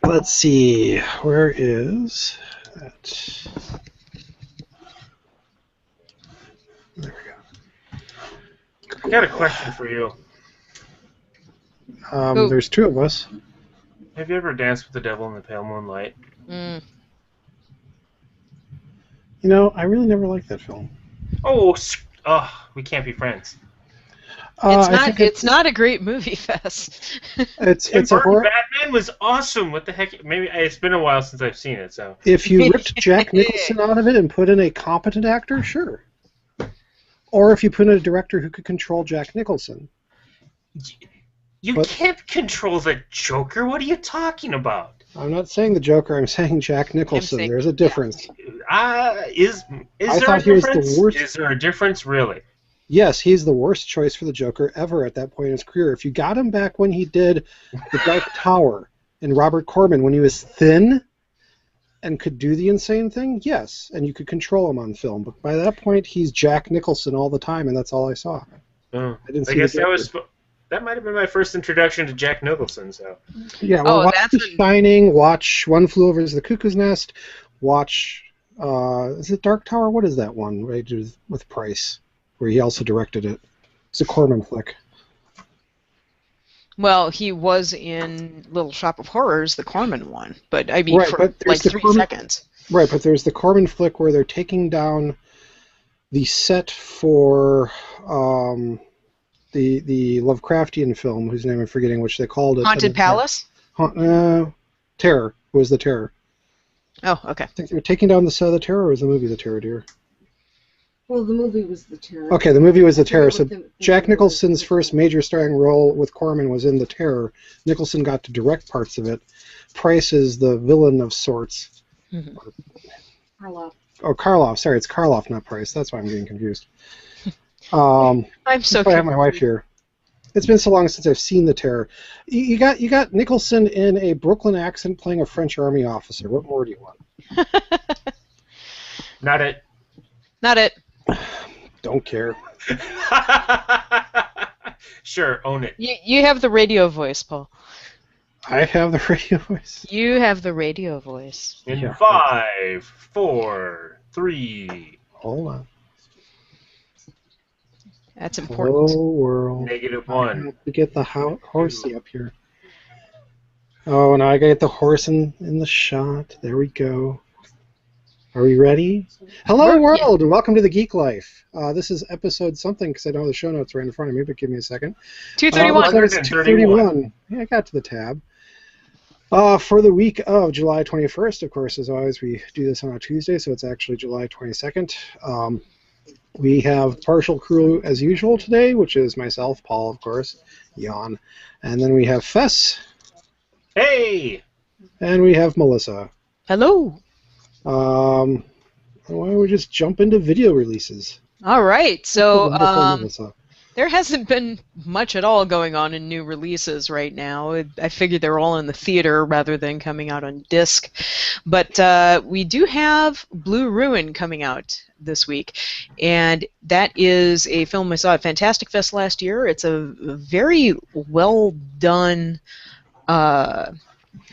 Let's see. Where is that? There we go. I got a question for you. There's two of us. Have you ever danced with the devil in the pale moonlight? Mm. You know, I really never liked that film. Oh, we can't be friends. It's not a great movie, Fess. It's Tim a Burton horror. Batman was awesome. What the heck? Maybe it's been a while since I've seen it. So If you ripped Jack Nicholson out of it and put in a competent actor, sure. Or if you put in a director who could control Jack Nicholson. you can't control the Joker. What are you talking about? I'm not saying the Joker. I'm saying Jack Nicholson. There's a difference. Is there a difference? Is there a difference, really? Yes, he's the worst choice for the Joker ever at that point in his career. If you got him back when he did The Dark Tower and Robert Corman, when he was thin and could do the insane thing, yes, and you could control him on film. But by that point, he's Jack Nicholson all the time, and that's all I saw. I guess that might have been my first introduction to Jack Nicholson. So yeah, well, watch The Shining, watch One Flew Over the Cuckoo's Nest, watch is it Dark Tower? What is that one with Price, where he also directed it? It's a Corman flick. Well, he was in Little Shop of Horrors, the Corman one, but I mean for like 3 seconds. Right, but there's the Corman flick where they're taking down the set for the Lovecraftian film, whose name I'm forgetting, which they called it. Haunted Palace? Terror was the Terror. Oh, okay. I think they were taking down the set of the Terror, or was the movie the Terror, dear? Well, the movie was the Terror. Okay, the movie was the Terror. So Jack Nicholson's first major starring role with Corman was in the Terror. Nicholson got to direct parts of it. Price is the villain of sorts. Mm-hmm. Karloff. Oh, Karloff. Sorry, it's Karloff, not Price. That's why I'm getting confused. I'm so confused. I have my wife here. It's been so long since I've seen the Terror. You got Nicholson in a Brooklyn accent playing a French army officer. What more do you want? Not it. Not it. Don't care. Sure, own it. You have the radio voice, Paul. I have the radio voice. You have the radio voice. In 5, 4, 3. Hold on. That's important. Hello, world. -1. I have to get the horsey up here. Oh, now I gotta get the horse in the shot. There we go. Are we ready? Hello, world, and welcome to the Geek Life. This is episode something, because I don't have the show notes right in front of me, but give me a second. 231. 231. Yeah, I got to the tab. For the week of July 21st, of course, as always, we do this on a Tuesday, so it's actually July 22nd. We have partial crew as usual today, which is myself, Paul, of course, Jan, and then we have Fess. Hey! And we have Melissa. Hello. Why don't we just jump into video releases? All right. So Melissa. there hasn't been much at all going on in new releases right now. I figured they're all in the theater rather than coming out on disc. But we do have Blue Ruin coming out this week, and that is a film I saw at Fantastic Fest last year. It's a very well done, I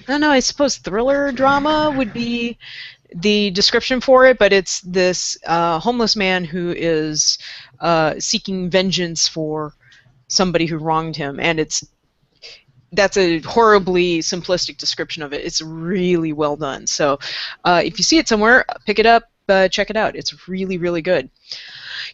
don't know, I suppose thriller drama would be the description for it, but it's this homeless man who is seeking vengeance for somebody who wronged him, and that's a horribly simplistic description of it. It's really well done. So if you see it somewhere, pick it up, check it out. It's really, really good.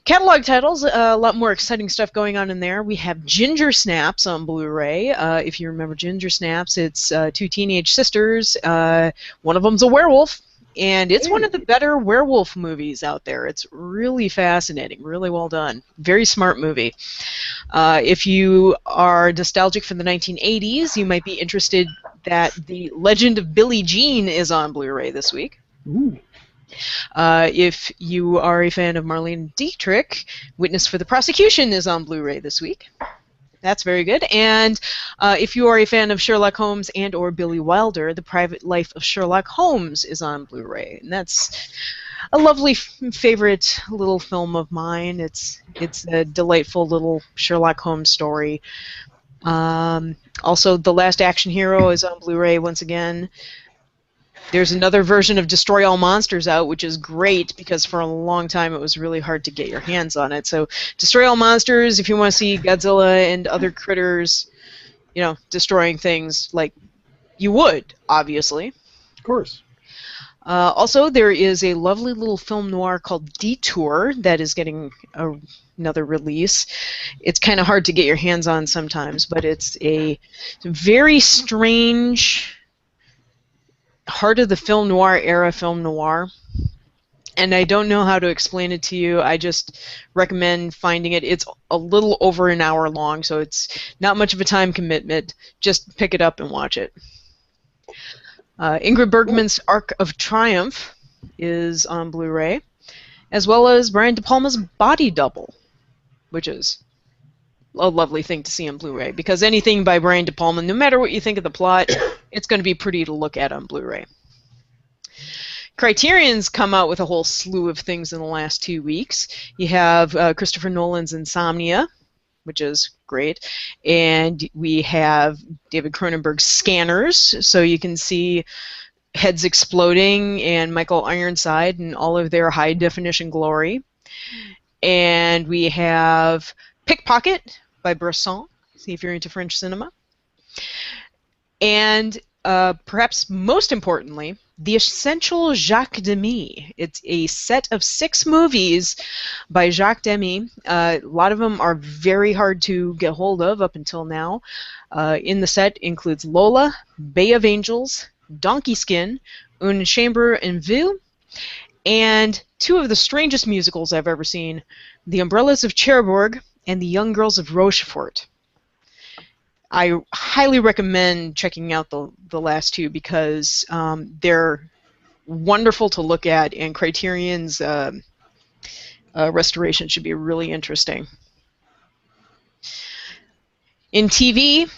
Catalog titles, a lot more exciting stuff going on in there. We have Ginger Snaps on Blu-ray. If you remember Ginger Snaps, it's 2 teenage sisters. One of them's a werewolf. And it's one of the better werewolf movies out there. It's really fascinating, really well done. Very smart movie. If you are nostalgic for the 1980s, you might be interested that The Legend of Billie Jean is on Blu-ray this week. Ooh. If you are a fan of Marlene Dietrich, Witness for the Prosecution is on Blu-ray this week. That's very good. And if you are a fan of Sherlock Holmes and or Billy Wilder, The Private Life of Sherlock Holmes is on Blu-ray. And that's a lovely favorite little film of mine. It's a delightful little Sherlock Holmes story. Also, The Last Action Hero is on Blu-ray once again. There's another version of Destroy All Monsters out, which is great because for a long time it was really hard to get your hands on it. So Destroy All Monsters, if you want to see Godzilla and other critters, destroying things like you would, obviously. Of course. Also, there is a lovely little film noir called Detour that is getting another release. It's kind of hard to get your hands on sometimes, but it's a very strange heart of the film noir era film noir. And I don't know how to explain it to you. I just recommend finding it. It's a little over an hour long, so it's not much of a time commitment. Just pick it up and watch it. Ingrid Bergman's Arc of Triumph is on Blu-ray, as well as Brian De Palma's Body Double, which is a lovely thing to see on Blu-ray, because anything by Brian De Palma, no matter what you think of the plot, it's going to be pretty to look at on Blu-ray. Criterion's come out with a whole slew of things in the last 2 weeks. You have Christopher Nolan's Insomnia, which is great, and we have David Cronenberg's Scanners, so you can see heads exploding and Michael Ironside in all of their high-definition glory. And we have Pickpocket by Bresson, see if you're into French cinema. And perhaps most importantly, The Essential Jacques Demy. It's a set of 6 movies by Jacques Demy. A lot of them are very hard to get hold of up until now. In the set includes Lola, Bay of Angels, Donkey Skin, Une Chambre en Ville, and 2 of the strangest musicals I've ever seen, The Umbrellas of Cherbourg and The Young Girls of Rochefort. I highly recommend checking out the last 2 because they're wonderful to look at, and Criterion's restoration should be really interesting. In TV,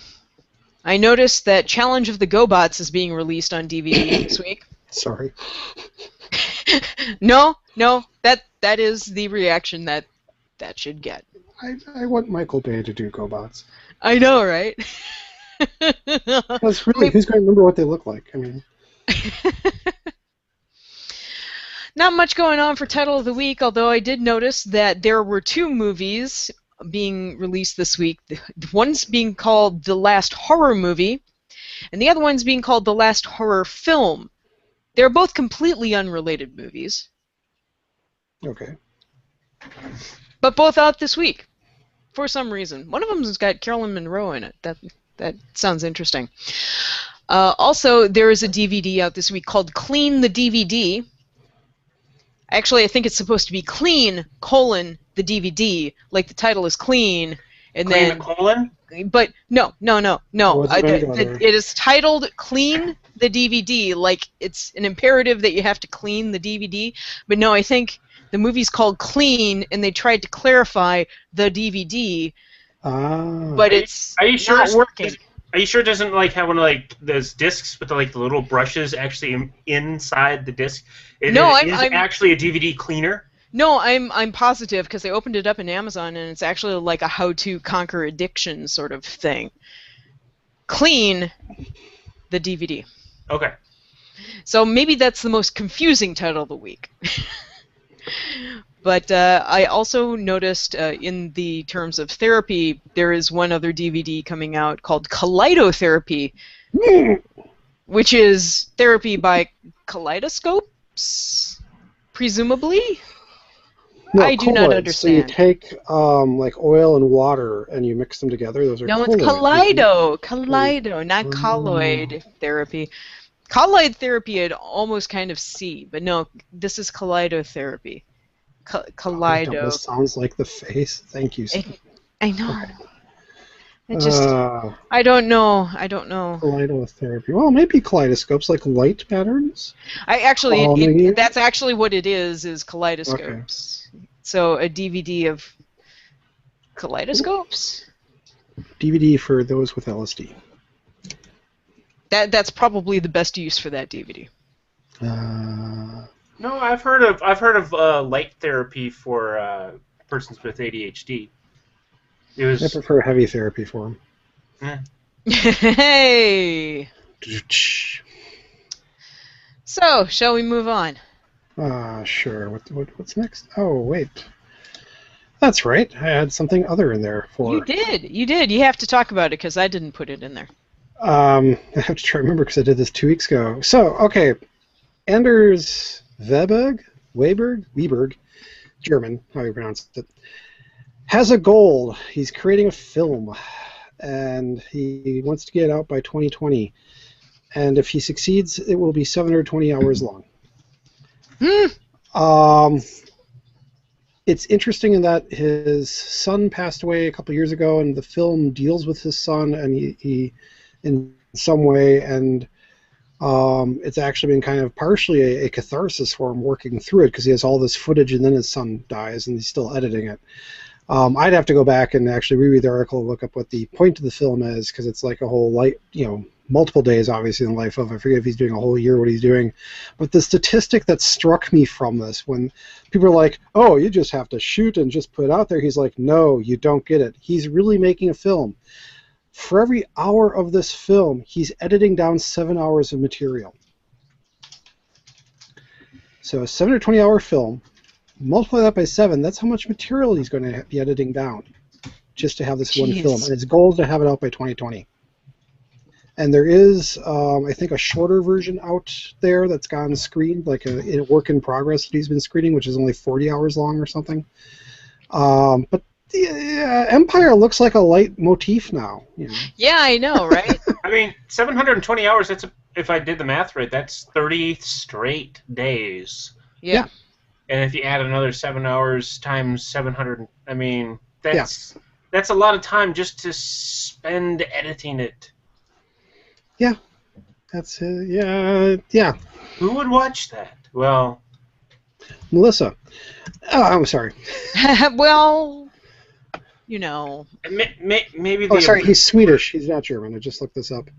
I noticed that Challenge of the GoBots is being released on DVD this week. Sorry. No, that is the reaction that should get. I want Michael Bay to do GoBots. I know, right? That's really, who's going to remember what they look like? I mean, not much going on for Title of the Week, although I did notice that there were 2 movies being released this week. One's being called The Last Horror Movie, and the other one's being called The Last Horror Film. They're both completely unrelated movies. Okay. But both out this week, for some reason. One of them's got Carolyn Monroe in it. That sounds interesting. Also, there is a DVD out this week called Clean the DVD. Actually, I think it's supposed to be Clean, the DVD. Like the title is Clean, and Clean then... the colon? But no. It It is titled Clean the DVD, like it's an imperative that you have to clean the DVD. But no, I think the movie's called Clean, and they tried to clarify the DVD, but it's Are you sure not working. Are you sure it doesn't have one of those discs with the little brushes actually inside the disc? No, I'm I'm actually a DVD cleaner. No, I'm positive because I opened it up in Amazon and it's actually like a how to conquer addiction sort of thing. Clean the DVD. Okay. So maybe that's the most confusing title of the week. But I also noticed in the terms of therapy, there is one other DVD coming out called Kaleidotherapy, which is therapy by kaleidoscopes, presumably? No, I do not understand. So you take oil and water and you mix them together. Those are No, it's Kaleido, not colloid therapy. Colloid therapy I'd almost kind of see, but no, this is kaleidotherapy. Kaleido. This sounds like the face. Thank you. I know. It just, I don't know. Kaleidotherapy. Well, maybe kaleidoscopes, like light patterns. That's actually what it is kaleidoscopes. Okay. So a DVD of kaleidoscopes? DVD for those with LSD. That's probably the best use for that DVD. No, I've heard of light therapy for persons with ADHD. I prefer heavy therapy for them. Hey! So, shall we move on? Sure. What's next? Oh, wait. That's right. I had something other in there for. You did. You have to talk about it because I didn't put it in there. I have to try to remember because I did this 2 weeks ago. So, okay. Anders Weberg, German, how you pronounce it, has a goal. He's creating a film, and he wants to get it out by 2020. And if he succeeds, it will be 720 hours long. It's interesting in that his son passed away a couple years ago, and the film deals with his son, and he in some way, and it's actually been kind of partially a catharsis for him working through it because he has all this footage, and then his son dies, and he's still editing it. I'd have to go back and actually reread the article and look up what the point of the film is, because it's like a whole multiple days, obviously, in the life of, I forget if he's doing a whole year, what he's doing. But the statistic that struck me from this, when people are like, oh, you just have to shoot and just put it out there, he's like, no, you don't get it. He's really making a film. For every hour of this film, he's editing down 7 hours of material. So a 720-hour film, multiply that by 7, that's how much material he's going to be editing down just to have this one film. And his goal is to have it out by 2020. And there is, I think, a shorter version out there that's gone screened, like a work in progress that he's been screening, which is only 40 hours long or something. But Empire looks like a light motif now. You know? Yeah, I know, right? I mean, 720 hours, if I did the math right, that's 30 straight days. Yeah. And if you add another 7 hours times 700, I mean, that's a lot of time just to spend editing it. Yeah, that's yeah. Who would watch that? Well, Melissa. Oh, I'm sorry. Well, you know. Maybe. Oh, sorry. He's Swedish. He's not German. I just looked this up.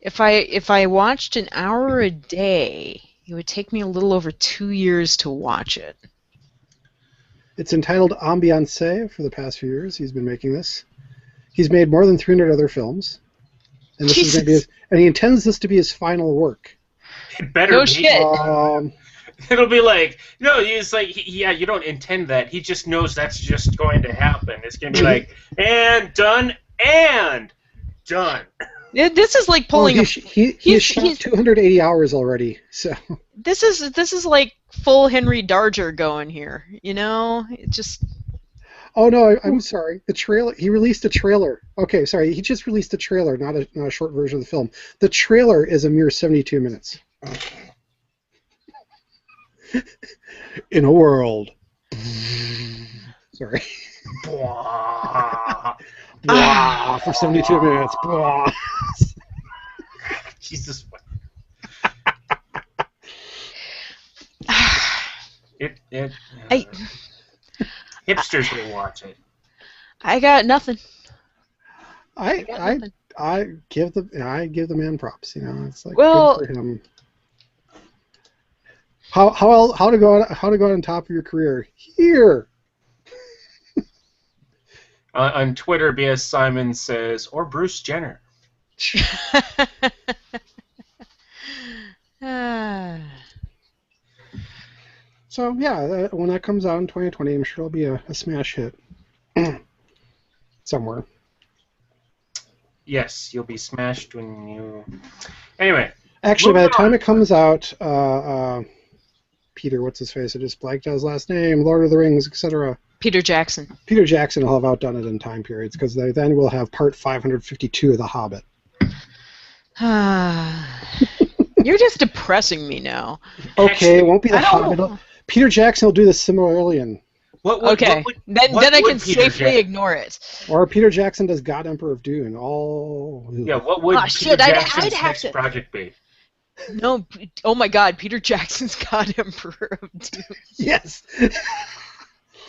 If I watched an hour a day, it would take me a little over 2 years to watch it. It's entitled Ambiance. For the past few years, he's been making this. He's made more than 300 other films. And this is going to be and he intends this to be his final work. It better no be. Shit. It'll be like, no, it's like, yeah, you don't intend that. He just knows that's just going to happen. It's going to be like, and done, and done. This is like pulling. He's shot 280 hours already. So this is like full Henry Darger going here. You know, it just. Oh no, I'm sorry. The trailer. He released a trailer. Okay, sorry. He just released a trailer, not a short version of the film. The trailer is a mere 72 minutes. In a world. Sorry. Blah. Blah, for 72 minutes. Blah. Jesus. Hipsters will watch it. I got nothing. I give the man props. You know, it's like well, good for him. How to go on top of your career here? On Twitter, B.S. Simon says, or Bruce Jenner. So yeah, when that comes out in 2020, I'm sure it'll be a smash hit somewhere. Yes, you'll be smashed when you. Anyway. Actually, by the time it comes out, Peter, what's his face? I just blanked out his last name. Lord of the Rings, etc. Peter Jackson. Peter Jackson will have outdone it in time periods because then we'll have part 552 of The Hobbit. You're just depressing me now. Okay, it won't be The Hobbit. Peter Jackson will do the Silmarillion. Then I can safely ignore it. Or Peter Jackson does God Emperor of Dune. Yeah, what would Peter Jackson's next project be? No, oh my God, Peter Jackson's God Emperor of Dune. Yes.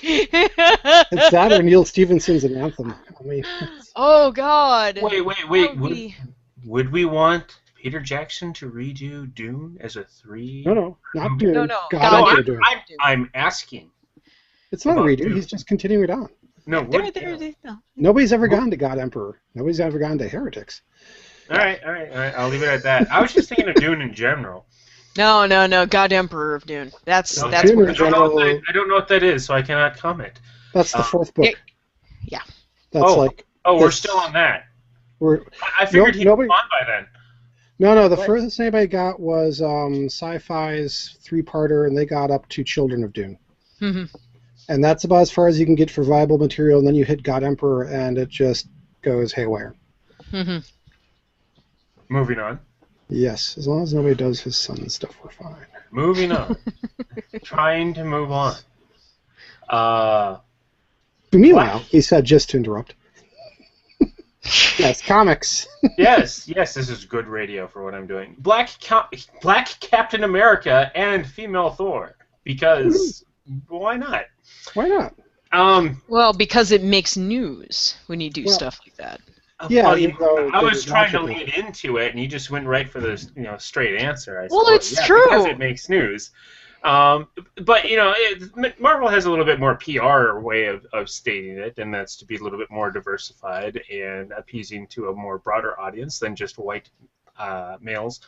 It's that or Neil Stephenson's An Anthem. I mean, oh God. Wait. Would we want Peter Jackson to redo Dune as a 3? No, not Dune. No. God Emperor Dune. I'm asking. It's not a redo. Dune. He's just continuing it on. No, No. Nobody's ever gone to God Emperor. Nobody's ever gone to Heretics. All right. I'll leave it at that. I was just thinking of Dune in general. No. God Emperor of Dune. That's No, that's Dune where in general. I don't know what that is, so I cannot comment. That's the fourth book. Yeah. That's we're still on that. I figured he'd be on by then. No. The furthest anybody got was Sci-Fi's 3-parter, and they got up to Children of Dune. Mm-hmm. And that's about as far as you can get for viable material, and then you hit God Emperor, and it just goes haywire. Mm-hmm. Moving on. Yes, as long as nobody does his son's stuff, we're fine. Moving on. Trying to move on. Meanwhile, he said, just to interrupt. Yes, comics. yes, this is good radio for what I'm doing. Black Captain America and female Thor, because why not? Why not? Well, because it makes news when you do stuff like that. Yeah, I was trying to lead into it, and you just went right for the straight answer. I suppose. Well, it's true because it makes news. But Marvel has a little bit more PR way of stating it, and that's to be a little bit more diversified and appeasing to a more broader audience than just white males.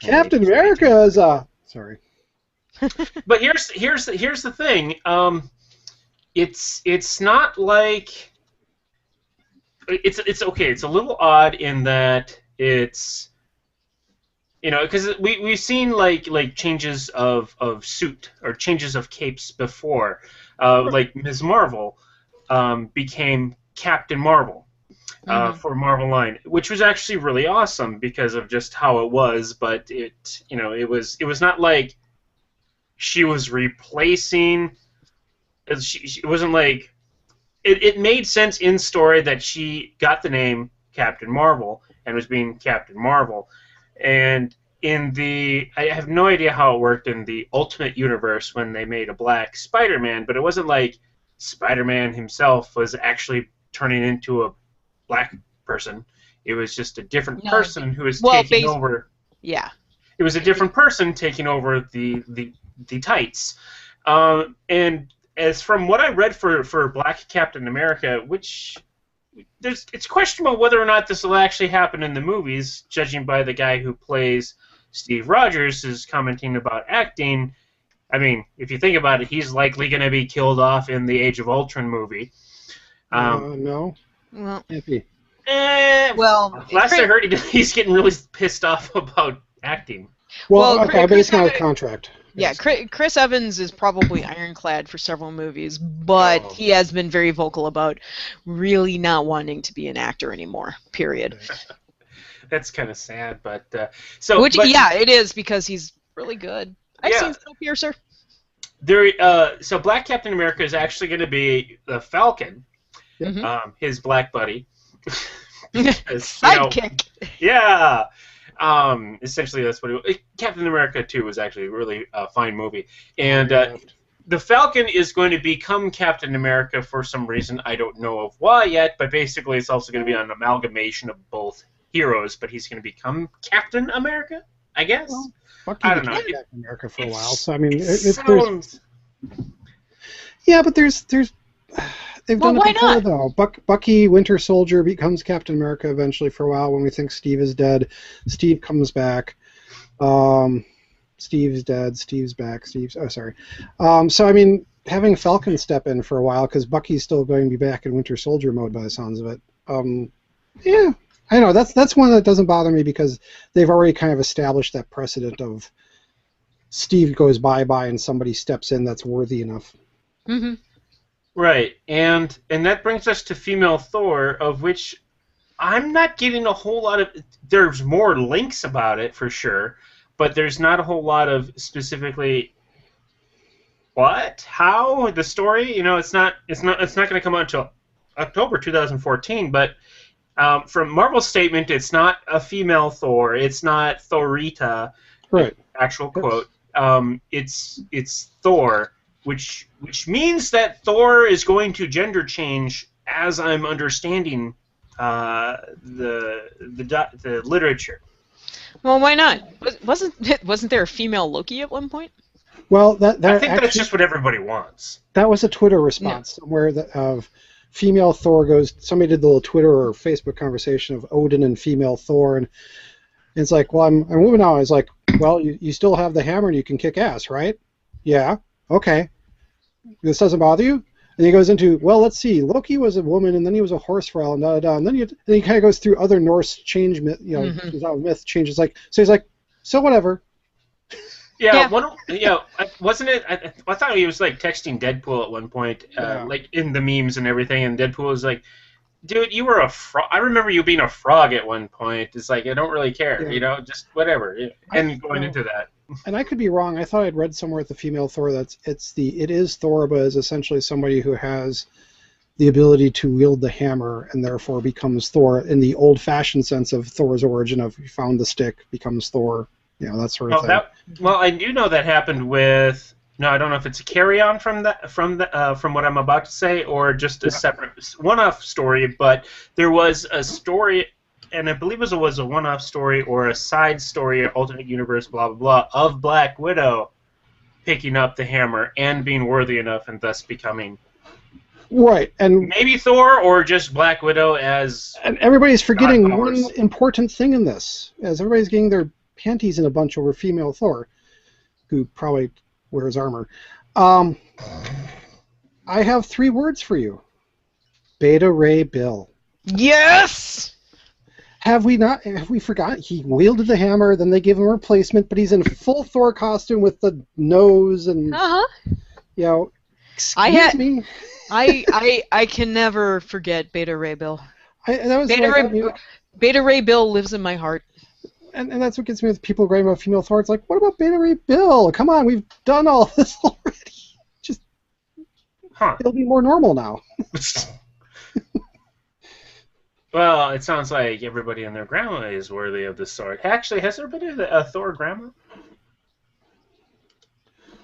Captain America is sorry. But here's the thing. It's not like it's okay. It's a little odd in that it's because we've seen like changes of suit or changes of capes before. Like Ms. Marvel became Captain Marvel for Marvel line, which was actually really awesome because of just how it was. But it was not like she was replacing. It wasn't like it made sense in story that she got the name Captain Marvel and was being Captain Marvel. And I have no idea how it worked in the Ultimate Universe when they made a black Spider-Man, but it wasn't like Spider-Man himself was actually turning into a black person. It was just a different person who was taking over. Yeah. It was a different person taking over the tights. And as from what I read for Black Captain America, which it's questionable whether or not this will actually happen in the movies, judging by the guy who plays Steve Rogers is commenting about acting. I mean, if you think about it, he's likely going to be killed off in the Age of Ultron movie. No. Well, last I heard, he's getting really pissed off about acting. Well, okay, but it's not a contract. Yeah, Chris Evans is probably ironclad for several movies, but he has been very vocal about really not wanting to be an actor anymore, period. That's kind of sad, but... it is, because he's really good. I've seen Snowpiercer. So Black Captain America is actually going to be the Falcon, his black buddy. Sidekick! Yeah! Essentially, that's what Captain America 2 was actually a really fine movie. And the Falcon is going to become Captain America for some reason. I don't know of why yet, but basically it's also going to be an amalgamation of both heroes, but he's going to become Captain America, I guess? Well, I don't know. Captain America for a while, so I mean... sounds... Yeah, but there's they've done why it before, not? though. Bucky, Winter Soldier, becomes Captain America eventually for a while when we think Steve is dead. Steve comes back. Steve's dead. Steve's back. So, I mean, having Falcon step in for a while, because Bucky's still going to be back in Winter Soldier mode by the sounds of it. Yeah, I know. That's one that doesn't bother me because they've already kind of established that precedent of Steve goes bye-bye and somebody steps in that's worthy enough. Mm-hmm. Right, and that brings us to female Thor, of which I'm not getting a whole lot of... There's more links about it, for sure, but there's not a whole lot of specifically what, how, the story. It's not going to come out until October 2014, but from Marvel's statement, it's not a female Thor. It's not Thorita, right? Actual quote. It's Thor. Which means that Thor is going to gender change, as I'm understanding the literature. Well, why not? Wasn't there a female Loki at one point? Well, that I think actually, that's just what everybody wants. that was a Twitter response somewhere that of female Thor goes. Somebody did the little Twitter or Facebook conversation of Odin and female Thor, and it's like, well, I'm moving on. It's like, well, you still have the hammer and you can kick ass, right? Yeah. Okay. This doesn't bother you? And he goes into, well, let's see. Loki was a woman, and then he was a horse for a while, and da da da. And then he kind of goes through other Norse change myth, myth changes. Like, so he's like, so whatever. Yeah, wasn't it? I thought he was like texting Deadpool at one point, like in the memes and everything, and Deadpool was like, "Dude, you were a frog. I remember you being a frog at one point. It's like I don't really care, just whatever." And going into that, and I could be wrong. I thought I'd read somewhere with the female Thor it is Thor, but is essentially somebody who has the ability to wield the hammer and therefore becomes Thor in the old-fashioned sense of Thor's origin of you found the stick, becomes Thor. That sort of thing. Well, I do know that happened with. No, I don't know if it's a carry-on from what I'm about to say, or just a separate one-off story. But there was a story, and I believe it was a one-off story or a side story, alternate universe, blah blah blah, of Black Widow picking up the hammer and being worthy enough, and thus becoming. Right, and maybe Thor or just Black Widow as. And everybody's forgetting one important thing in this, as everybody's getting their panties in a bunch over female Thor, who probably wears armor. I have 3 words for you. Beta Ray Bill. Yes! Have we forgotten? He wielded the hammer, then they gave him a replacement, but he's in full Thor costume with the nose and excuse me. I can never forget Beta Ray Bill. Beta Ray Bill lives in my heart. And that's what gets me with people writing about female Thor. It's like, what about Beta Ray Bill? Come on, we've done all this already. Just, it'll be more normal now. Well, it sounds like everybody and their grandma is worthy of this sword. Actually, has there been a Thor grandma?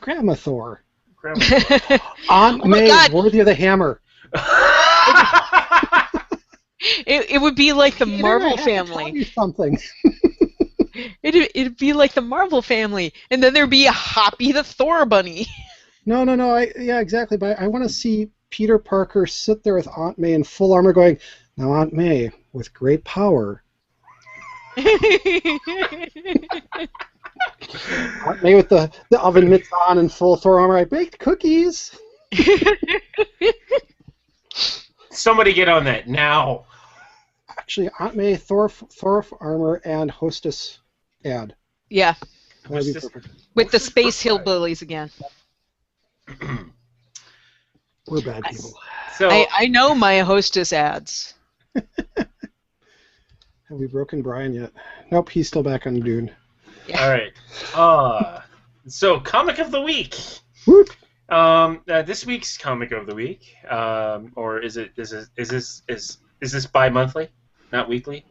Grandma Thor. Grandma Thor. Aunt May is worthy of the hammer. It would be like the Marvel family. Tell you something. It'd be like the Marvel family, and then there'd be a Hoppy the Thor bunny. No. Yeah, exactly. But I want to see Peter Parker sit there with Aunt May in full armor, going, "Now, Aunt May, with great power." Aunt May with the oven mitts on and full Thor armor. I baked cookies. Somebody get on that now. Actually, Aunt May, Thor armor, and hostess ad. Yeah. That'd be perfect. With the space hillbillies again. We're bad people. So I know my hostess ads. Have we broken Brian yet? Nope, he's still back on Dune. Yeah. All right. So comic of the week. Whoop. This week's comic of the week, or is this bi-monthly, not weekly?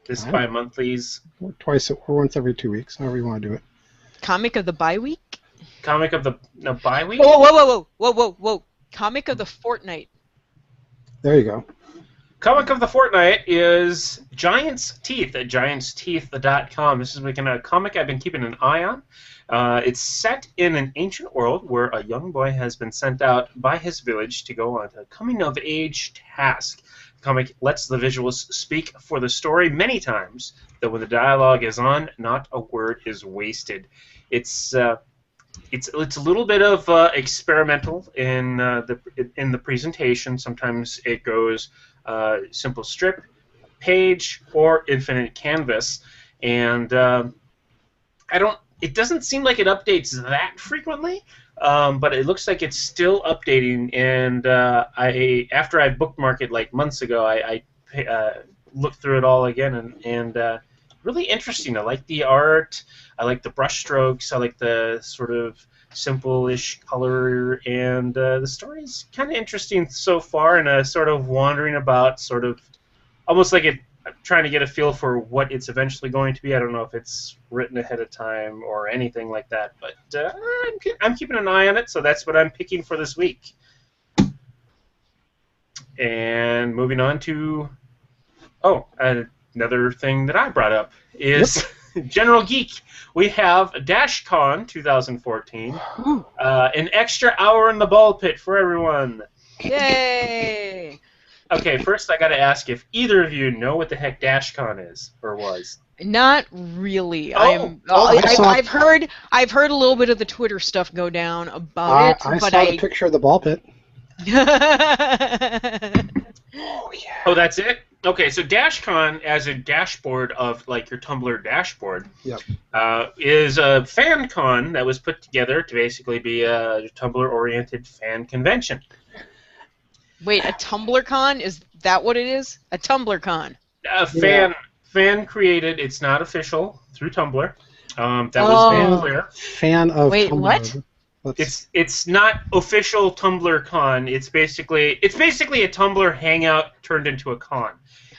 This bi-monthly's Twice or once every 2 weeks, however you want to do it. Comic of the bi-week? Comic of the bi-week? Whoa. Comic of the fortnight. There you go. Comic of the fortnight is Giant's Teeth at giantsteeth.com. This is a comic I've been keeping an eye on. It's set in an ancient world where a young boy has been sent out by his village to go on a coming-of-age task. The comic lets the visuals speak for the story many times, though when the dialogue is on, not a word is wasted. It's a little bit of experimental in the presentation. Sometimes it goes simple strip, page, or infinite canvas, and it doesn't seem like it updates that frequently, but it looks like it's still updating. And after I bookmarked it like months ago, I looked through it all again, and really interesting. I like the art. I like the brush strokes. I like the sort of simple-ish color, and the story's kind of interesting so far, and sort of wandering about, sort of almost like trying to get a feel for what it's eventually going to be. I don't know if it's written ahead of time or anything like that, but I'm keeping an eye on it, so that's what I'm picking for this week. And moving on to another thing that I brought up is General Geek, we have DashCon 2014. An extra hour in the ball pit for everyone. Yay! Okay, first I got to ask if either of you know what the heck DashCon is or was. Not really. Oh, I've heard a little bit of the Twitter stuff go down about it, I but saw the picture of the ball pit. Oh, yeah. Oh, that's it? Okay, so DashCon, as a dashboard of, like, your Tumblr dashboard, Yep. is a fan con that was put together to basically be a Tumblr-oriented fan convention. Wait, a Tumblr con? Is that what it is? A Tumblr con? Fan created. It's not official through Tumblr. That was made clear. Fan of Wait, Tumblr. what? It's not official Tumblr con. It's basically a Tumblr hangout turned into a con.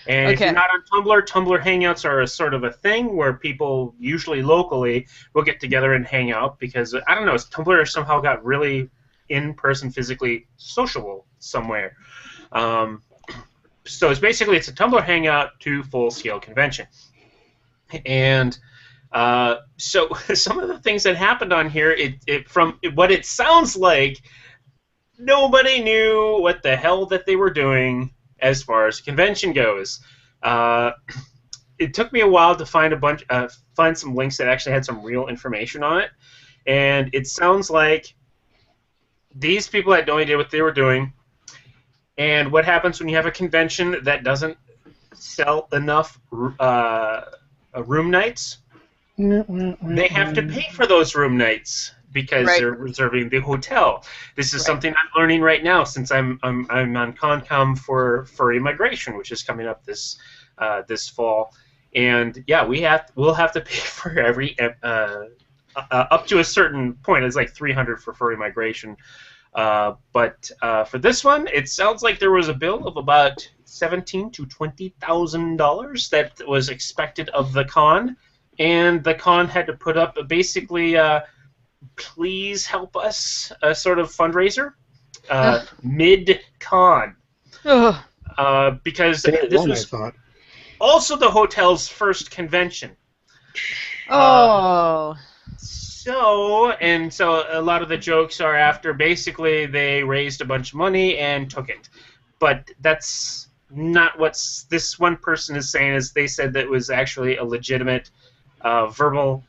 And if you're not on Tumblr, Tumblr hangouts are a sort of a thing where people, usually locally, will get together and hang out because, I don't know, Tumblr somehow got really in-person, physically sociable somewhere. So it's a Tumblr hangout to full-scale convention. And so some of the things that happened on here, from what it sounds like, nobody knew what the hell that they were doing as far as convention goes. It took me a while to find find some links that actually had some real information on it, and it sounds like these people had no idea what they were doing. And what happens when you have a convention that doesn't sell enough room nights? They have to pay for those room nights because they're reserving the hotel. This is something I'm learning right now since I'm on ConCom for Furry Migration, which is coming up this fall. And yeah, we'll have to pay for every up to a certain point. It's like $300 for Furry Migration. But for this one, it sounds like there was a bill of about $17,000 to $20,000 that was expected of the con, and the con had to put up basically, please help us, a sort of fundraiser, mid-con, because this was also the hotel's first convention. So a lot of the jokes are after basically they raised a bunch of money and took it. But that's not what this one person is saying. Is they said that it was actually a legitimate verbal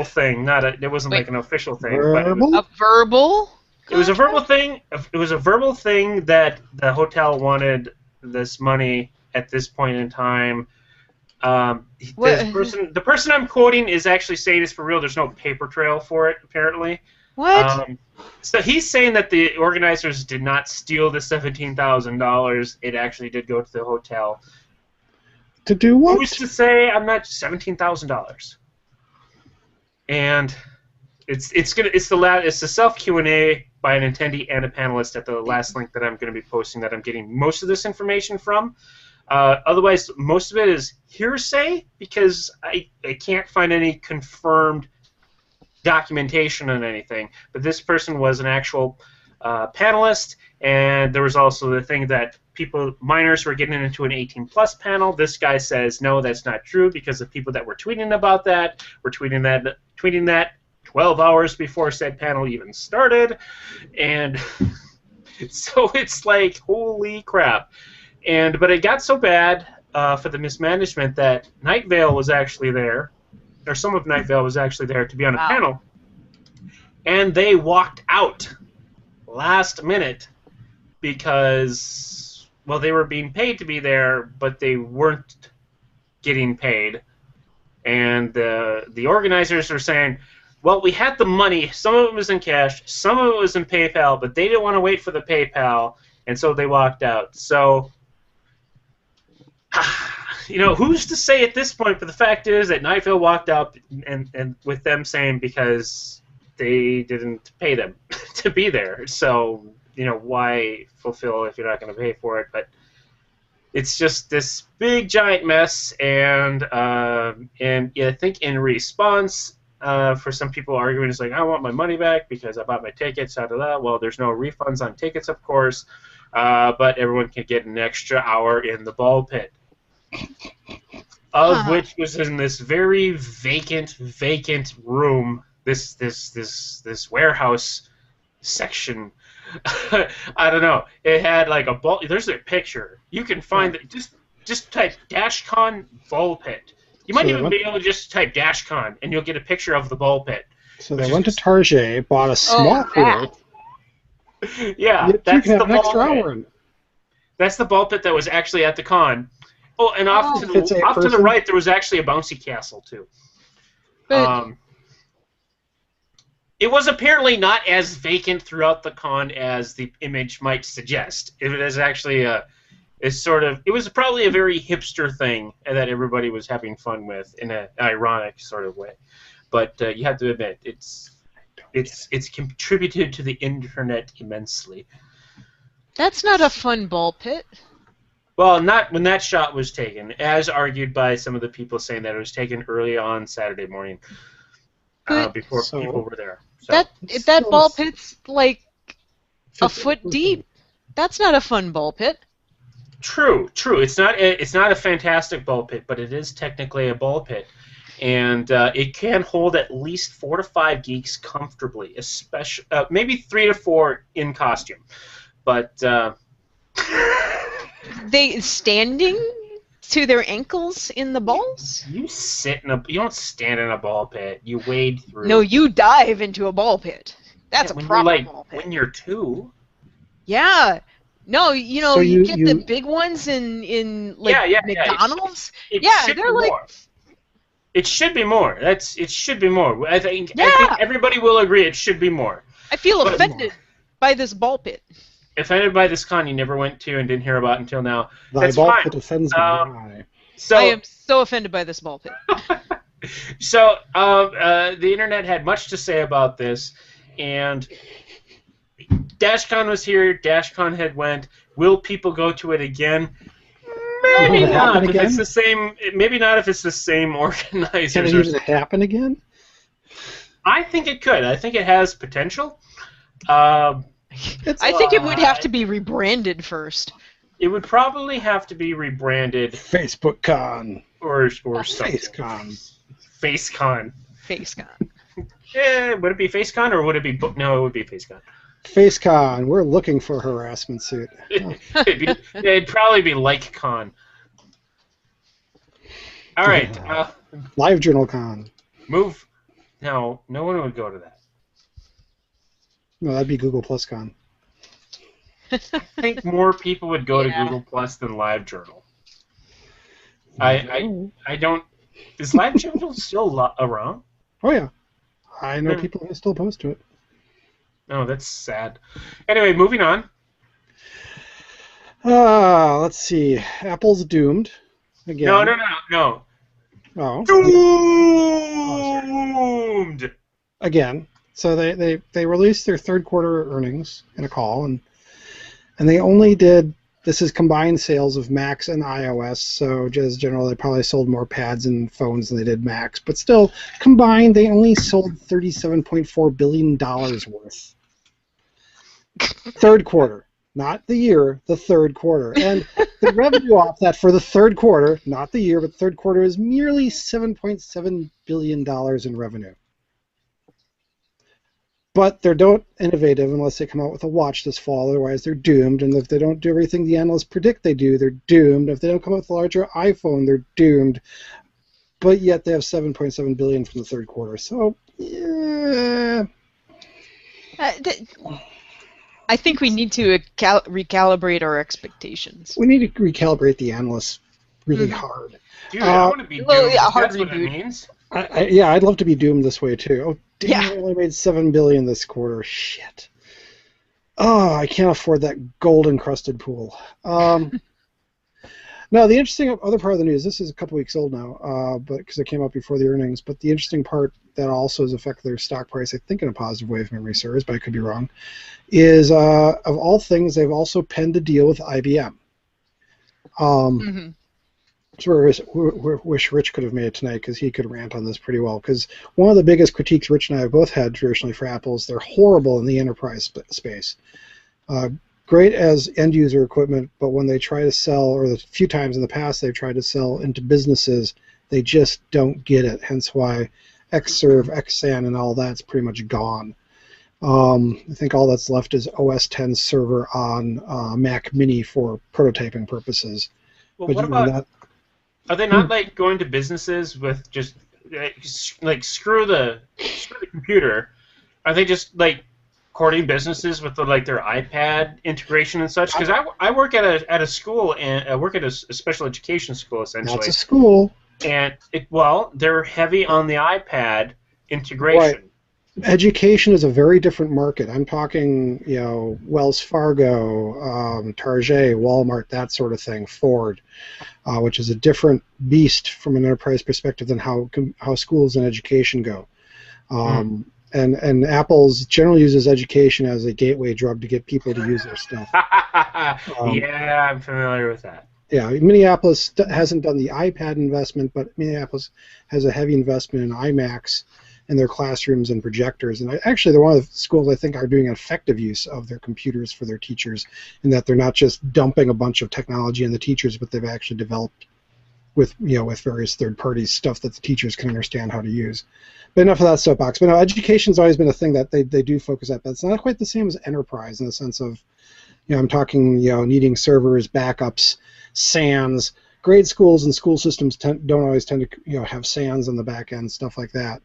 thing. It wasn't like an official thing. Verbal? A verbal? It was a verbal thing. It was a verbal thing that the hotel wanted this money at this point in time. The person I'm quoting is actually saying it's for real. There's no paper trail for it, apparently. What? So he's saying that the organizers did not steal the $17,000. It actually did go to the hotel. To do what? Who's to say I'm not $17,000? And it's the self Q&A by an attendee and a panelist at the last link that I'm going to be posting that I'm getting most of this information from. Otherwise, most of it is hearsay because I can't find any confirmed documentation on anything. But this person was an actual panelist, and there was also the thing that minors were getting into an 18+ panel. This guy says, no, that's not true because the people that were tweeting about that were tweeting that 12 hours before said panel even started. And so it's like, holy crap. But it got so bad for the mismanagement that Night Vale was actually there, or some of Night Vale was actually there to be on a panel, and they walked out last minute because, well, they were being paid to be there, but they weren't getting paid. And the organizers are saying, well, we had the money, some of it was in cash, some of it was in PayPal, but they didn't want to wait for the PayPal, and so they walked out. So, who's to say at this point? But the fact is that Night Vale walked out, and with them saying because they didn't pay them to be there. So, why fulfill if you're not going to pay for it? But it's just this big giant mess, and I think in response, for some people arguing, it's like, I want my money back because I bought my tickets. Well, there's no refunds on tickets, of course, but everyone can get an extra hour in the ball pit. of which was in this very vacant room. This warehouse section. I don't know. It had like a ball. There's a picture. You can find it. Just type DashCon ball pit. You might even be able to just type DashCon, and you'll get a picture of the ball pit. So they went to Target, bought a small pool. Yeah, you that's can have the an extra ball hour in pit. it. That's the ball pit that was actually at the con. Oh, and off to the right, there was actually a bouncy castle too. It was apparently not as vacant throughout the con as the image might suggest. It was actually it was probably a very hipster thing that everybody was having fun with in an ironic sort of way. But you have to admit, it's contributed to the internet immensely. That's not a fun ball pit. Well, not when that shot was taken, as argued by some of the people saying that it was taken early on Saturday morning, before people were there. So. That ball pit's like a foot deep. That's not a fun ball pit. True. It's not a fantastic ball pit, but it is technically a ball pit, and it can hold at least 4 to 5 geeks comfortably, especially maybe 3 to 4 in costume, but they standing to their ankles in the balls? You don't stand in a ball pit. You wade through. No, you dive into a ball pit. That's a proper ball pit. When you're 2. Yeah. No, So you get the big ones in McDonald's. They're like. More. It should be more. It should be more. I think everybody will agree it should be more. I feel offended by this ball pit. Offended by this con you never went to and didn't hear about until now. That's ball pit offends me. So I am so offended by this ball pit. So the internet had much to say about this, and DashCon was here. DashCon had went. Will people go to it again? Maybe not. If it's the same. Maybe not if it's the same organizers. Can it even happen again? I think it could. I think it has potential. I think it would have to be rebranded first. It would probably have to be rebranded. Facebook Con. Or something. FaceCon. Would it be FaceCon or would it be... No, it would be FaceCon. FaceCon. We're looking for a harassment suit. It'd probably be LikeCon. All right. Live Journal Con. Move. No one would go to that. No, that'd be Google Plus Con. I think more people would go to Google Plus than LiveJournal. I don't. Is LiveJournal still around? Oh yeah, I know people who still post to it. Oh, that's sad. Anyway, moving on. Let's see. Apple's doomed again. No. Oh. Doomed. Again. So they released their third quarter earnings in a call, and they only did, this is combined sales of Macs and iOS, so just generally they probably sold more pads and phones than they did Macs, but still, combined they only sold $37.4 billion worth. Third quarter. Not the year, the third quarter. And the revenue off that for the third quarter, not the year, but the third quarter, is merely $7.7 billion in revenue. But they're not innovative unless they come out with a watch this fall. Otherwise, they're doomed. And if they don't do everything the analysts predict they do, they're doomed. If they don't come out with a larger iPhone, they're doomed. But yet they have $7.7 billion from the third quarter. So, yeah. I think we need to recalibrate our expectations. We need to recalibrate the analysts really hard. Dude, I want to be doomed. That's what it means. I'd love to be doomed this way too. Oh, damn! I only made $7 billion this quarter. Shit. Oh, I can't afford that gold-encrusted pool. No, the interesting other part of the news. This is a couple weeks old now, but because it came out before the earnings. But the interesting part that also has affected their stock price, I think in a positive way, if memory serves, but I could be wrong, is of all things, they've also penned a deal with IBM. So we wish Rich could have made it tonight because he could rant on this pretty well. Because one of the biggest critiques Rich and I have both had traditionally for Apple is they're horrible in the enterprise space. great as end user equipment, but when they try to sell, or the few times in the past they've tried to sell into businesses, they just don't get it. Hence why Xserve, Xsan, and all that's pretty much gone. I think all that's left is OS X server on Mac Mini for prototyping purposes. Well, But what even about? Are they not like going to businesses with just like screw the computer? Are they just like courting businesses with like their iPad integration and such? Because I work at a school, and I work at a special education school essentially. That's a school. And they're heavy on the iPad integration. Right. Education is a very different market. I'm talking, Wells Fargo, Target, Walmart, that sort of thing, Ford, which is a different beast from an enterprise perspective than how schools and education go. And Apple's generally uses education as a gateway drug to get people to use their stuff. Yeah, I'm familiar with that. Yeah, Minneapolis hasn't done the iPad investment, but Minneapolis has a heavy investment in iMacs in their classrooms and projectors. And actually, they're one of the schools I think are doing effective use of their computers for their teachers, in that they're not just dumping a bunch of technology on the teachers, but they've actually developed with various third parties stuff that the teachers can understand how to use. But enough of that soapbox. But no, education's always been a thing that they do focus at, but it's not quite the same as enterprise in the sense of, I'm talking, needing servers, backups, SANs. Grade schools and school systems don't always tend to have SANs on the back end, stuff like that.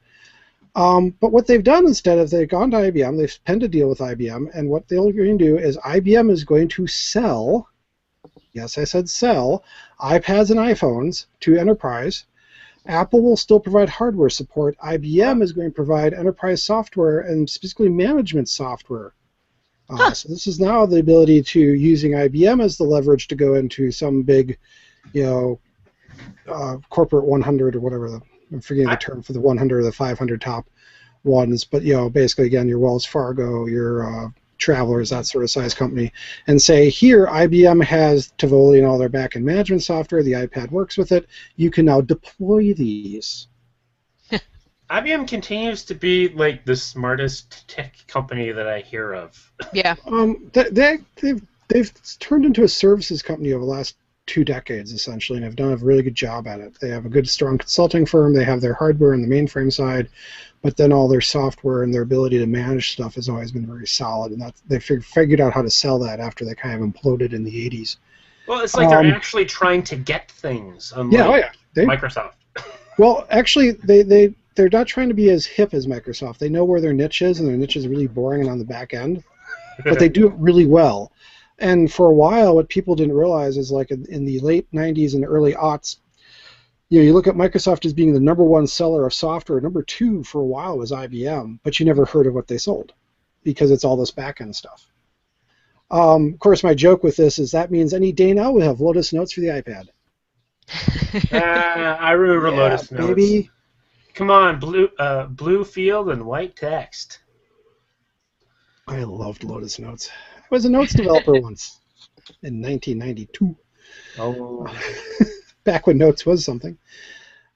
But what they've done instead is they've gone to IBM, they've penned a deal with IBM, and what they're going to do is IBM is going to sell, yes, I said sell, iPads and iPhones to enterprise. Apple will still provide hardware support. IBM is going to provide enterprise software and specifically management software. So this is now the ability to using IBM as the leverage to go into some big, corporate 100 or whatever. I'm forgetting the term for the 100 or the 500 top ones. But basically again, your Wells Fargo, your Travelers, that sort of size company, and say here IBM has Tivoli and all their back-end management software. The iPad works with it. You can now deploy these. IBM continues to be like the smartest tech company that I hear of. Yeah. They've turned into a services company over the last 2 decades essentially, and have done a really good job at it. They have a good, strong consulting firm. They have their hardware on the mainframe side, but then all their software and their ability to manage stuff has always been very solid. And they figured out how to sell that after they kind of imploded in the 80s. Well, it's like they're actually trying to get things. Unlike Microsoft. Well, actually, they're not trying to be as hip as Microsoft. They know where their niche is, and their niche is really boring and on the back end, but they do it really well. And for a while, what people didn't realize is, like in the late 90s and early aughts, you look at Microsoft as being the #1 seller of software. #2 for a while was IBM, but you never heard of what they sold because it's all this back-end stuff. Of course, my joke with this is that means any day now we'll have Lotus Notes for the iPad. I remember Lotus Notes. Baby. Come on, blue field and white text. I loved Lotus Notes. I was a notes developer once in 1992. Oh. Back when Notes was something.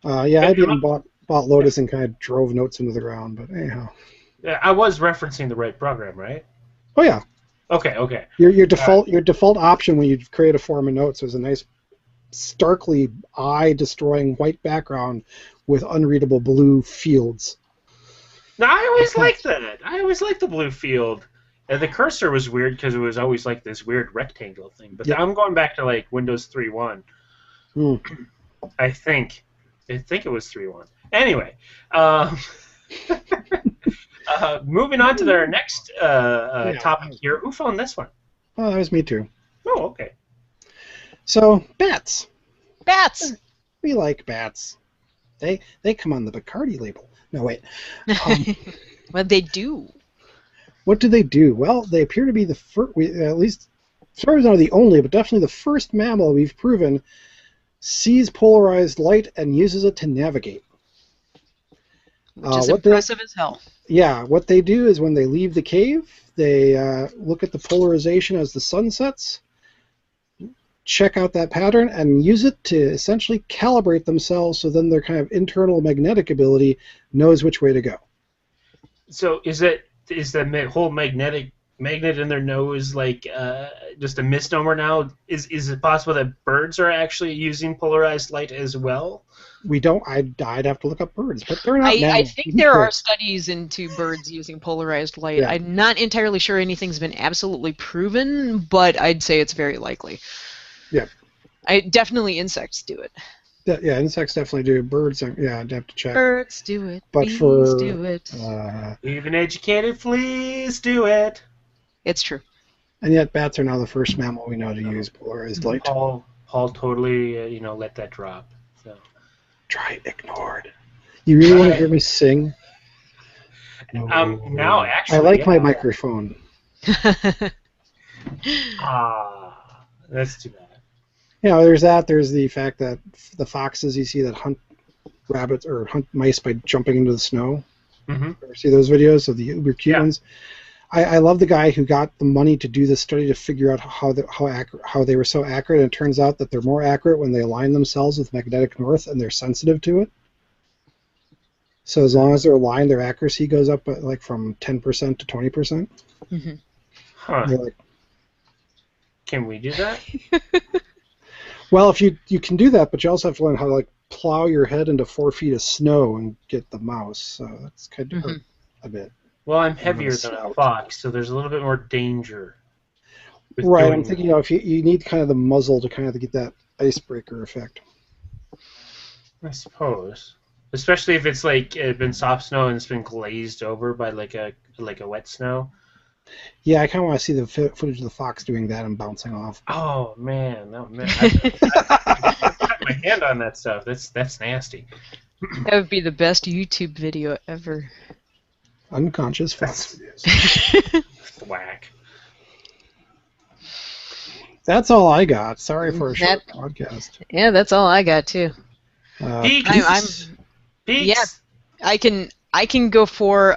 IBM bought Lotus and kind of drove Notes into the ground, but anyhow. I was referencing the right program, right? Oh yeah. Okay. Your default option when you create a form in Notes was a nice, starkly eye-destroying white background with unreadable blue fields. No, I always liked that. I always liked the blue field. And the cursor was weird because it was always like this weird rectangle thing. But I'm going back to like Windows 3.1. I think it was 3.1. Anyway, moving on to our next topic here. Who found this one? Oh, that was me too. Oh, okay. So, bats. Bats! We like bats. They come on the Bacardi label. No, wait. What they do? What do they do? Well, they appear to be the first, at least, sorry, not the only, but definitely the first mammal we've proven sees polarized light and uses it to navigate. Which is impressive as hell. Yeah, what they do is when they leave the cave, they look at the polarization as the sun sets, check out that pattern, and use it to essentially calibrate themselves so then their kind of internal magnetic ability knows which way to go. So is the whole magnetic magnet in their nose like just a misnomer now? Is it possible that birds are actually using polarized light as well? We don't. I'd have to look up birds, but they're not I now. think there are studies into birds using polarized light. Yeah. I'm not entirely sure anything's been absolutely proven, but I'd say it's very likely. Yeah. Definitely insects do it. Yeah, insects definitely do. Birds, yeah, I'd have to check. Birds do it. But bees for do it. Even educated fleas do it. It's true. And yet, bats are now the first mammal we know to use polarized light. Paul totally let that drop. So. Try ignored. You really want to hear me sing? No. Now actually, I like my microphone. That's too bad. Yeah, there's that. There's the fact that the foxes you see that hunt rabbits or hunt mice by jumping into the snow. Mm-hmm. Ever see those videos of the uber cute Yeah. ones? I love the guy who got the money to do this study to figure out how they were so accurate. And it turns out that they're more accurate when they align themselves with magnetic north and they're sensitive to it. So as long as they're aligned, their accuracy goes up like from 10% to 20%. Mm-hmm. Huh. Like, can we do that? well, if you can do that, but you also have to learn how to like plow your head into 4 feet of snow and get the mouse. So that's kind of hurt a bit. Well, I'm heavier than a fox, so there's a little bit more danger. Right, I'm thinking, if you need kind of the muzzle to kind of get that icebreaker effect. I suppose, especially if it's like been soft snow and it's been glazed over by like a wet snow. Yeah, I kind of want to see the footage of the fox doing that and bouncing off. Oh man, I cut my hand on that stuff. That's nasty. That would be the best YouTube video ever. Unconscious fox. Whack. That's all I got. Sorry for a short podcast. Yeah, that's all I got too. Peaks. Yeah, I can go for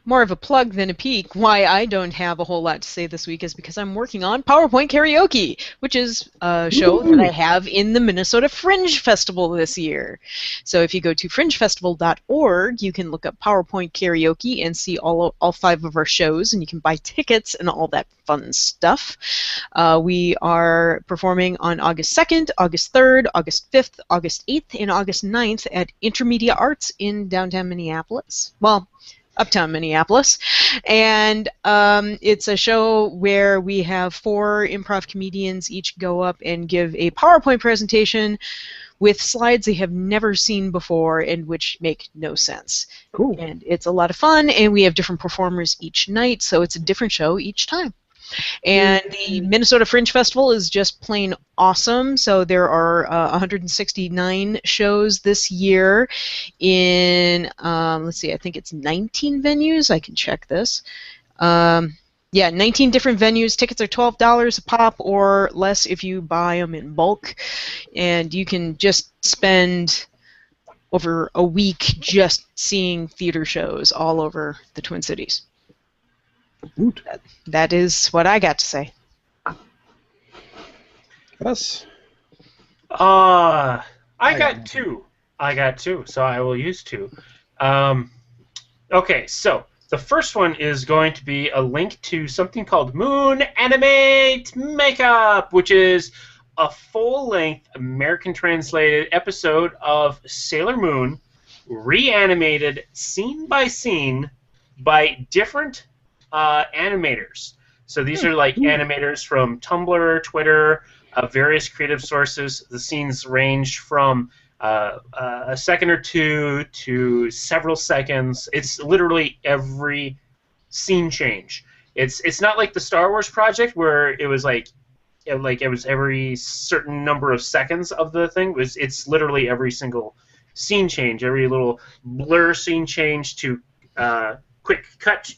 more of a plug than a peak. Why I don't have a whole lot to say this week is because I'm working on PowerPoint Karaoke, which is a show that I have in the Minnesota Fringe Festival this year. So if you go to fringefestival.org, you can look up PowerPoint Karaoke and see all 5 of our shows, and you can buy tickets and all that fun stuff. We are performing on August 2nd, August 3rd, August 5th, August 8th, and August 9th at Intermedia Arts in downtown Minneapolis. Well, uptown Minneapolis, and it's a show where we have 4 improv comedians each go up and give a PowerPoint presentation with slides they have never seen before and which make no sense. Cool. And it's a lot of fun, and we have different performers each night, so it's a different show each time. And the Minnesota Fringe Festival is just plain awesome. So there are 169 shows this year in, let's see, I think it's 19 venues. I can check this. Yeah, 19 different venues. Tickets are $12 a pop or less if you buy them in bulk. And you can just spend over a week just seeing theater shows all over the Twin Cities. That is what I got to say. Yes. I got two. So I will use 2. Okay, so the first one is going to be a link to something called Moon Animate Makeup, which is a full-length American translated episode of Sailor Moon, reanimated scene by scene by different animators. So these are like animators from Tumblr, Twitter, various creative sources. The scenes range from a second or 2 to several seconds. It's literally every scene change. It's not like the Star Wars project where it was like it was every certain number of seconds of the thing. It's literally every single scene change, every little blur scene change to quick cut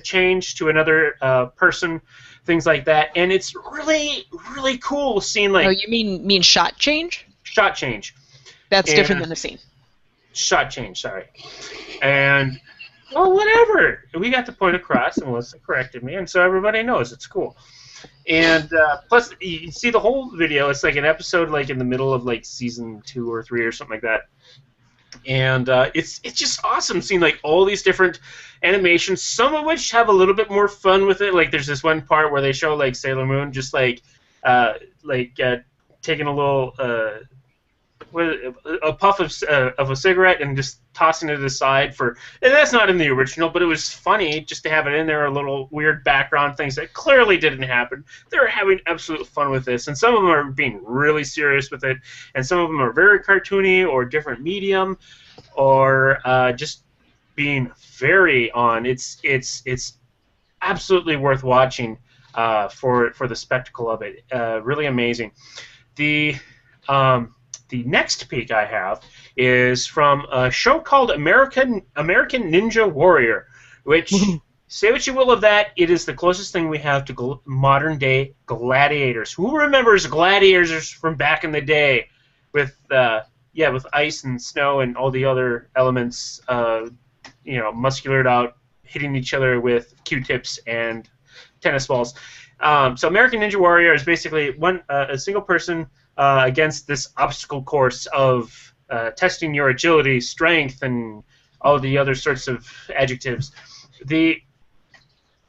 change to another person, things like that, and it's really, really cool seeing like. Oh, you mean shot change? Shot change. That's different than a scene. Shot change, sorry. And well, whatever. We got the point across, and Melissa corrected me, and so everybody knows it's cool. And plus, you can see the whole video. It's like an episode, like in the middle of like season 2 or 3 or something like that. And it's just awesome seeing like all these different animations, some of which have a little bit more fun with it. Like there's this one part where they show like Sailor Moon just taking a little a puff of a cigarette and just tossing it aside for, and that's not in the original, but it was funny just to have it in there, a little weird background things that clearly didn't happen. They're having absolute fun with this, and some of them are being really serious with it, and some of them are very cartoony or different medium, or just being very on. It's absolutely worth watching for the spectacle of it. Really amazing. The next peek I have is from a show called American Ninja Warrior, which, say what you will of that, it is the closest thing we have to modern-day gladiators. Who remembers gladiators from back in the day with ice and snow and all the other elements, musculared out, hitting each other with Q-tips and tennis balls. So American Ninja Warrior is basically a single person against this obstacle course of testing your agility, strength, and all the other sorts of adjectives. The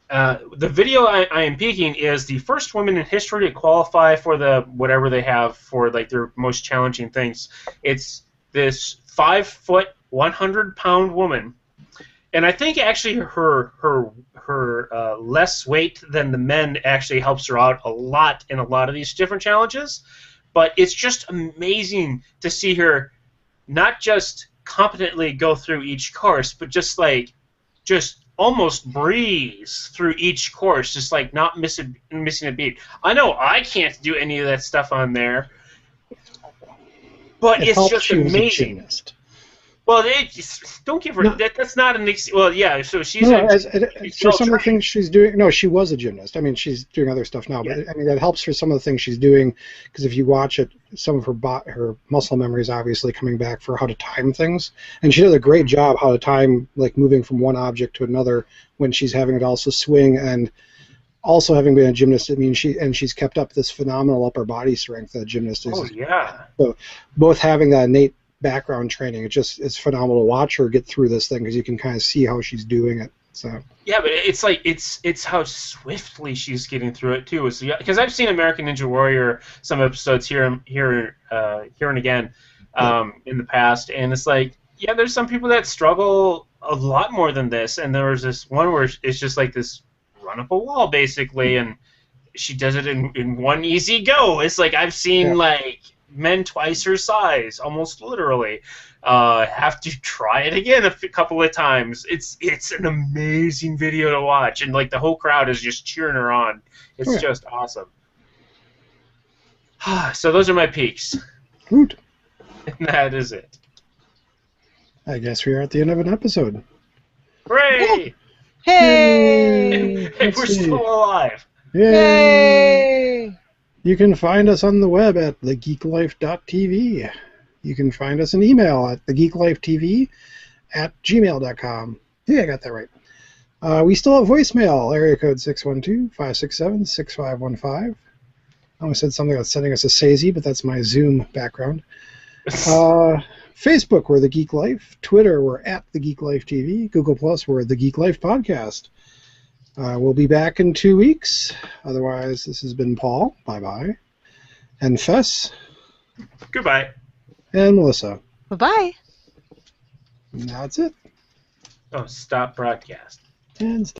video I am peeking is the first woman in history to qualify for the whatever they have for like their most challenging things. It's this 5-foot, 100-pound woman. And I think actually her less weight than the men actually helps her out a lot in a lot of these different challenges. But it's just amazing to see her not just competently go through each course, but just almost breeze through each course, just like not missing a beat. I know I can't do any of that stuff on there, but it's just amazing. Well, don't give her that's not an well, yeah. So she's for some of the things she's doing. No, she was a gymnast. I mean, she's doing other stuff now, but I mean that helps for some of the things she's doing because if you watch it, some of her muscle memory is obviously coming back for how to time things, and she does a great job how to time like moving from one object to another when she's having it also swing and. Also, having been a gymnast, I mean, she's kept up this phenomenal upper body strength that a gymnast is. Oh yeah. So both having that innate background training, it's phenomenal to watch her get through this thing because you can kind of see how she's doing it. So. Yeah, but it's how swiftly she's getting through it too. Because I've seen American Ninja Warrior some episodes here and again in the past, and it's like there's some people that struggle a lot more than this, and there was this one where it's just like this. Run up a wall basically, and she does it in one easy go. It's like I've seen like men twice her size, almost literally, have to try it again a couple of times. It's an amazing video to watch, and like the whole crowd is just cheering her on. It's just awesome. So those are my peaks. Hoot. And that is it. I guess we are at the end of an episode. Hooray! Hey! We're still alive. Yay! You can find us on the web at thegeeklife.tv. You can find us an email at thegeeklifetv@gmail.com. Yeah, I got that right. We still have voicemail, area code 612-567-6515. I almost said something about sending us a SAISY, but that's my Zoom background. Facebook, we're The Geek Life. Twitter, we're at The Geek Life TV. Google+, we're The Geek Life Podcast. We'll be back in 2 weeks. Otherwise, this has been Paul. Bye-bye. And Fess. Goodbye. And Melissa. Bye-bye. And that's it. Oh, stop broadcast. And